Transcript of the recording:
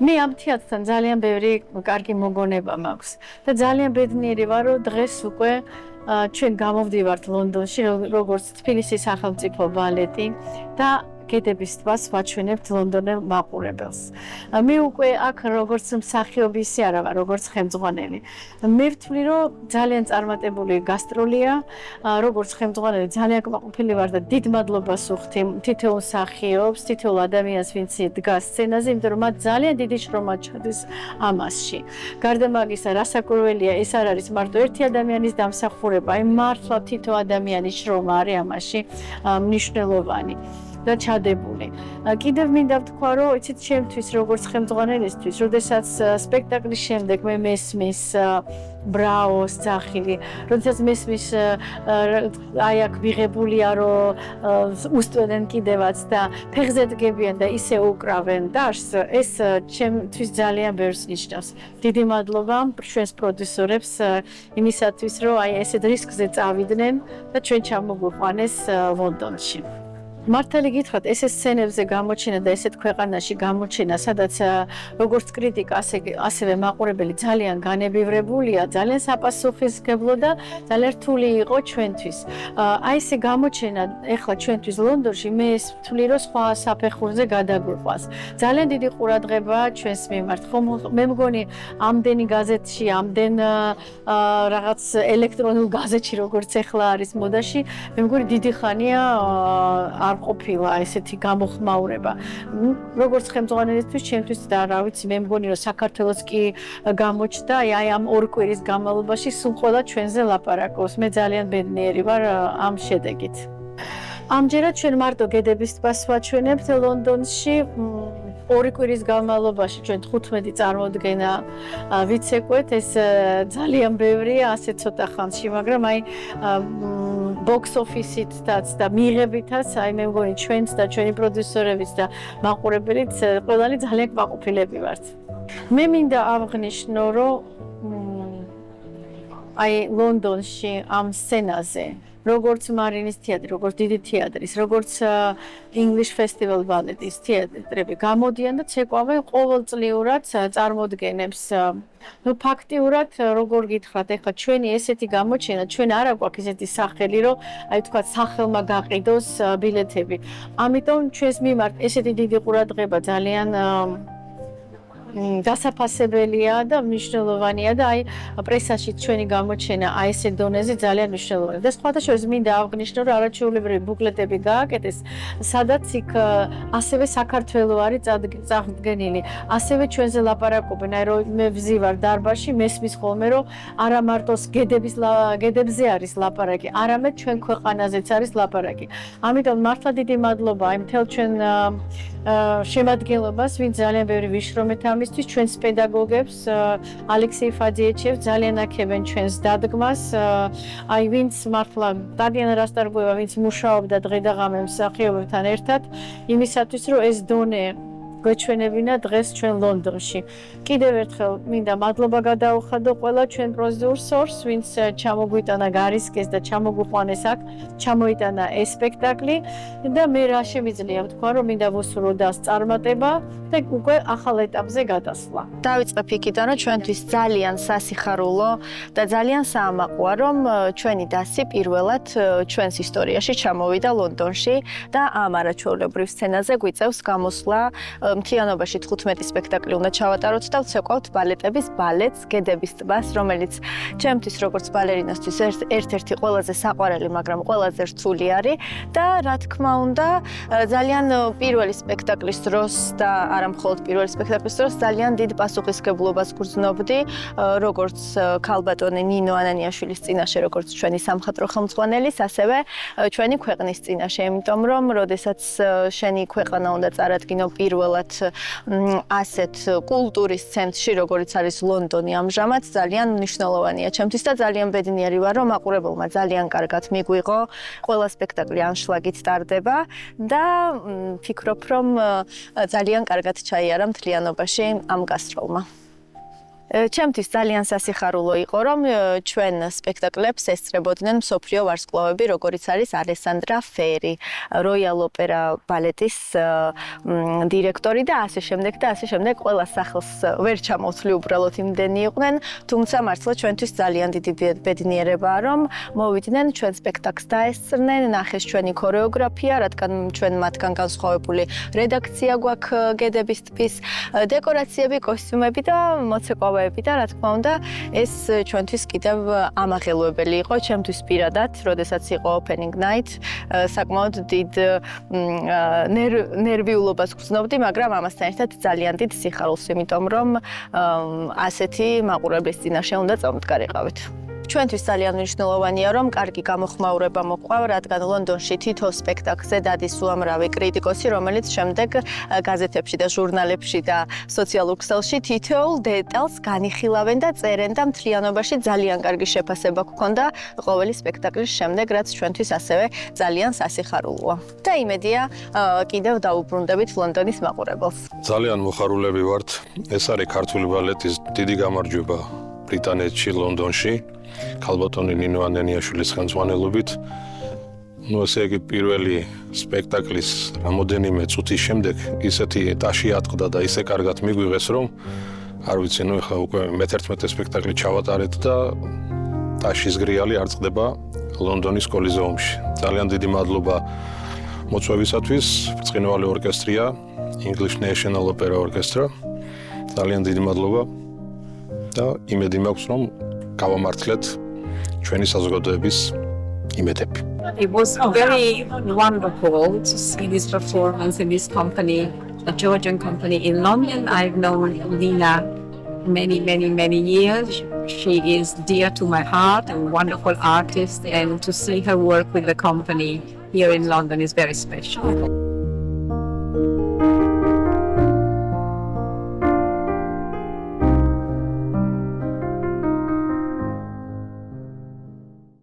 მე ამ თეატრთან ძალიან ბევრი კარგი მოგონება მაქვს და ძალიან ბედნიერი ვარ, რომ დღეს უკვე ჩვენ გამოვდივართ ლონდონში, როგორც თბილისის სახელმწიფო ბალეტი და გედების ტბას ვაჩვენებთ ლონდონელ მაყურებელს. მე უკვე აქ როგორც მსახიობი ისე არა ვარ, როგორც ხელმძღვანელი. მე ვთვლი, რომ ძალიან წარმატებული გასტროლია, როგორც ხელმძღვანელი ძალიან კმაყოფილი ვარ და დიდ მადლობას ვუხდი თითოეულ მსახიობს, თითოეულ ადამიანს, ვინც დგას სცენაზე, იმიტომ რომ მათ ძალიან დიდი შრომა ჩადის ამასში. გარდა მაგისა, რასაკვირველია, ეს არ არის მარტო ერთი ადამიანის დამსახურება, აი მართლა თითო ადამიანის შრომა არის ამაში მნიშვნელოვანი. და ჩადებული. კიდევ მინდა ვთქვა, რომ იცით ჩემთვის როგორც ხელმძღვანელისთვის, როდესაც სპექტაკლის შემდეგ მე მესმის ბრაოს ძახილი, როდესაც მესმის აი აქ მიღებულია, რომ უსტვენენ კიდევაც და ფეხზე დგებიან და ისე უკრავენ დაშს, ეს ჩემთვის ძალიან ბევრს ნიშნავს. დიდი მადლობა ჩვენს პროდიუსერებს იმისათვის, რომ აი ესეთ რისკზე წავიდნენ და ჩვენ ჩამოგვიყვანეს ლონდონში. მართალი გითხრათ, ეს სცენებზე გამოჩენა და ესეთ ქვეყანაში გამოჩენა, სადაც როგორც კრიტიკა, ასევე მაყურებელი ძალიან განებივრებულია, ძალიან საპასუხისმგებლო და ძალიან რთული იყო ჩვენთვის. აი ესე გამოჩენა ეხლა ჩვენთვის ლონდონში, მე ეს ვთვლი, რომ სხვა საფეხურზე გადაგვიყვანს. ძალიან დიდი ყურადღება ჩვენს მიმართ. მე მგონი ამდენი გაზეთში, ამდენ რაღაც ელექტრონულ გაზეთში, როგორც ეხლა არის მოდაში, მე მგონი დიდი ხანია არ ყოფილა ესეთი გამოხმაურება. როგორც ხელმძღვანელისთვის, ჩემთვის და რა ვიცი, მე მგონი რომ საქართველოს კი გამოჩნდა, აი ამ ორ კვირის განმავლობაში სულ ყველა ჩვენზე ლაპარაკობს. მე ძალიან ბედნიერი ვარ ამ შედეგით. ამჯერად ჩვენ მარტო გედების ტბას ვაჩვენებთ ლონდონში. ორი კვირის განმავლობაში ჩვენ 15 წარმოდგენა ვიცეკვეთ, ეს ძალიან ბევრია, ასე ცოტა ხანში, მაგრამ აი box office-ითაც და მიღებითაც, აი მე მგონი ჩვენც და ჩვენი პროდიუსერებიც და მაყურებელიც ყველანი ძალიან კმაყოფილები ვართ. მე მინდა აღნიშნო, რომ აი ლონდონში ამ სცენაზე როგორც მარინის თეატრი, როგორც დიდი თეატრის, როგორც English Festival ბალეტის თეატრები გამოდიან და ცეკვავენ ყოველწლიურად წარმოდგენებს. ნუ ფაქტიურად როგორ გითხრათ, ეხლა ჩვენი ესეთი გამოჩენა, ჩვენ არ აქვს ესეთი სახელი, რომ აი თქვა სახელმა გაყიდოს ბილეთები. ამიტომ ჩვენს მიმართ ესეთი დიდი ყურადღება ძალიან დასაფასებელია და მნიშვნელოვანია და აი პრესაში ჩვენი გამოჩენა აი ესე დონეზე ძალიან მნიშვნელოვანია. და სხვადასხვა მინდა აღნიშნო, რომ არაჩვეულებრივი ბუკლეტები გააკეთეს, სადაც იქ ასევე საქართველო არის წარდგენილი. ასევე ჩვენზე ლაპარაკობენ, აი რომ მე ვზივარ დარბაზში, მესმის ხოლმე, რომ არა მარტო გედებზე არის ლაპარაკი, არამედ ჩვენ ქვეყანაზეც არის ლაპარაკი. ამიტომ მართლა დიდი მადლობა აი მთელ ჩვენ შემადგენლობას, ვინც ძალიან ბევრი ვიშრომეთ ამისთვის, ჩვენს პედაგოგებს, ალექსეი ფაძიეჩევს ძალიან აქებენ ჩვენს დადგმას, აი ვინც მართლა დადიან რასტარგოება, ვინც მუშაობდა დღე და ღამე მსახიობებთან ერთად, იმისათვის, რომ ეს დონე გვეჩვენებინა დღეს ჩვენ ლონდონში. კიდევ ერთხელ მინდა მადლობა გადაუხადო ყველა ჩვენ პროდიუსერს, ვინც ჩამოგვიტანა გარისკეს და ჩამოგვიყვანეს აქ, ჩამოიტანა ეს სპექტაკლი და მე რა შემიძლია ვთქვა, რომ მინდა ვუსურვო წარმატება და უკვე ახალ ეტაპზე გადასვლა. დავიწყებ იქიდან, რომ ჩვენთვის ძალიან სასიხარულო და ძალიან საამაყოა, რომ ჩვენი დასი პირველად ჩვენს ისტორიაში ჩამოვიდა ლონდონში და ამ არაჩვეულებრივ სცენაზე გვიწევს გამოსვლა. მთლიანობაში 15 სპექტაკლი უნდა ჩავატაროთ და ვცეკვავთ ბალეტების ბალეტს გედების ტბას, რომელიც ჩემთვის როგორც ბალერინასთვის ერთ-ერთი ყველაზე საყვარელი, მაგრამ ყველაზე რთული არის და რა თქმა უნდა ძალიან პირველი სპექტაკლის დროს და არა მხოლოდ პირველი სპექტაკლის დროს ძალიან დიდ პასუხისმგებლობას გრძნობდი, როგორც ქალბატონი ნინო ანანიაშვილის წინაშე, როგორც ჩვენი სამხატვრო ხელმძღვანელის, ასევე ჩვენი ქვეყნის წინაშე, იმიტომ რომ როდესაც შენი ქვეყანა უნდა წარადგინო პირველად ასეთ კულტურის ცენტრში, როგორც არის ლონდონი ამჟამად, ძალიან მნიშვნელოვანია ჩემთვის და ძალიან ბედნიერი ვარ, რომ მაყურებელმა ძალიან კარგად მიგვიღო. ყველა სპექტაკლი ანშლაგით ტარდება და ფიქრობ, რომ ძალიან კარგად ჩაიარა მთლიანობაში ამ გასტროლმა. ჩემთვის ძალიან სასიხარულო იყო, რომ ჩვენ სპექტაკლებს ესწრებოდნენ მსოფლიო ვარსკვლავები, როგორიც არის ალესანდრა ფერი, როიალ ოპერა ბალეტის დირექტორი და ასე შემდეგ და ასე შემდეგ. ყველა სახლს ვერ ჩამოვთვლი უბრალოდ იმდენი იყვნენ, თუმცა მართლა ჩვენთვის ძალიან დიდი ბედნიერებაა, რომ მოვიდნენ ჩვენ სპექტაკლს დაესწრნენ, ნახეს ჩვენი ქორეოგრაფია, რადგან ჩვენ მათგან განსხვავებული რედაქცია გვაქვს გედების ტბის, დეკორაციები, კოსტიუმები და მოცეკვავეები და რა თქმა უნდა, ეს ჩვენთვის კიდევ ამაღელვებელი იყო, ჩემთვის პირადად, როდესაც იყო opening night, საკმაოდ დიდ ნერვიულობას გრძნობდი, მაგრამ ამასთან ერთად ძალიან დიდ სიხარულს, იმიტომ რომ ასეთი მაყურებლის წინაშე უნდა წამდგარიყავით. ჩვენთვის ძალიან მნიშვნელოვანია, რომ კარგი გამოხმაურება მოყვა, რადგან ლონდონში თითო სპექტაკლზე დადის უამრავი კრიტიკოსი, რომელიც შემდეგ გაზეთებში და ჟურნალებში და სოციალურ ქსელში თითოეულ დეტალს განიხილავენ და წერენ და მთლიანობაში ძალიან კარგი შეფასება გქონდა ყოველი სპექტაკლის შემდეგ, რაც ჩვენთვის ასევე ძალიან სასიხარულოა. და იმედია, კიდევ დაუბრუნდებით ლონდონის მაყურებელს. ძალიან მოხარულები ვართ. ეს არის ქართული ბალეტის დიდი გამარჯვება ბრიტანეთში, ლონდონში. ქალბატონი ნინო ანენიაშვილის ხელმძღვანელობით. ესე იგი პირველი სპექტაკლის რამოდენიმე წუთის შემდეგ ისეთი ტაში ატყდა და ისე კარგად მიგვიღეს, რომ არ ვიცი, ეხლა უკვე მე-11 სპექტაკლი ჩავატარეთ და ტაშის გრიალი არ წყდება ლონდონის კოლიზეუმში. ძალიან დიდი მადლობა მოწვევისათვის, ბრწყინვალე ორკესტრია, English National Opera Orchestra. ძალიან დიდი მადლობა და იმედი მაქვს, რომ გავამართლეთ ჩვენი საზოგადოების იმედები. It was very wonderful to see this performance in this company, a Georgian company in London. I've known Nina many years. She is dear to my heart, a wonderful artist, and to see her work with the company here in London is very special.